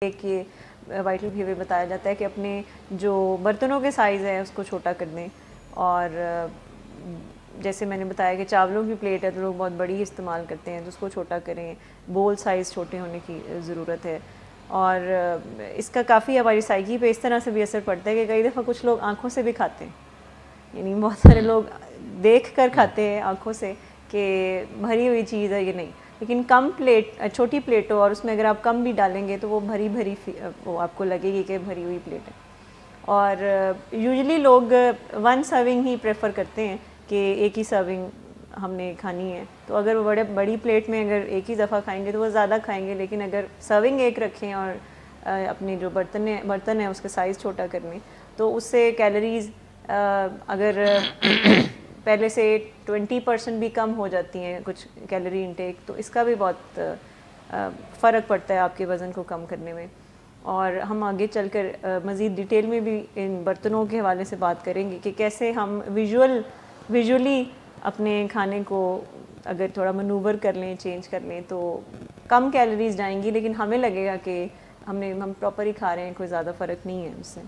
ایک یہ vital behaviour بتایا جاتا ہے کہ اپنے جو برتنوں کے سائز ہے اس کو چھوٹا کر دیں. اور جیسے میں نے بتایا کہ چاولوں کی پلیٹ ہے تو لوگ بہت بڑی استعمال کرتے ہیں تو اس کو چھوٹا کریں. بول سائز چھوٹے ہونے کی ضرورت ہے. اور اس کا کافی ہماری سائیکی پہ اس طرح سے بھی اثر پڑتا ہے کہ کئی دفعہ کچھ لوگ آنکھوں سے بھی کھاتے ہیں. یعنی بہت سارے لوگ دیکھ کر کھاتے ہیں آنکھوں سے کہ بھری ہوئی چیز ہے یہ نہیں, لیکن کم پلیٹ, چھوٹی پلیٹ ہو اور اس میں اگر آپ کم بھی ڈالیں گے تو وہ بھری بھری وہ آپ کو لگے گی کہ بھری ہوئی پلیٹ ہے. اور یوزلی لوگ ون سرونگ ہی پریفر کرتے ہیں کہ ایک ہی سرونگ ہم نے کھانی ہے. تو اگر وہ بڑی پلیٹ میں اگر ایک ہی دفعہ کھائیں گے تو وہ زیادہ کھائیں گے, لیکن اگر سرونگ ایک رکھیں اور اپنے جو برتن ہیں اس کا سائز چھوٹا کر لیں تو اس سے کیلوریز اگر پہلے سے 20% بھی کم ہو جاتی ہیں کچھ کیلوری انٹیک, تو اس کا بھی بہت فرق پڑتا ہے آپ کے وزن کو کم کرنے میں. اور ہم آگے چل کر مزید ڈیٹیل میں بھی ان برتنوں کے حوالے سے بات کریں گے کہ کیسے ہم ویژولی اپنے کھانے کو اگر تھوڑا منوور کر لیں, چینج کر لیں تو کم کیلوریز جائیں گی, لیکن ہمیں لگے گا کہ ہم پراپر ہی کھا رہے ہیں, کوئی زیادہ فرق نہیں ہے اس سے.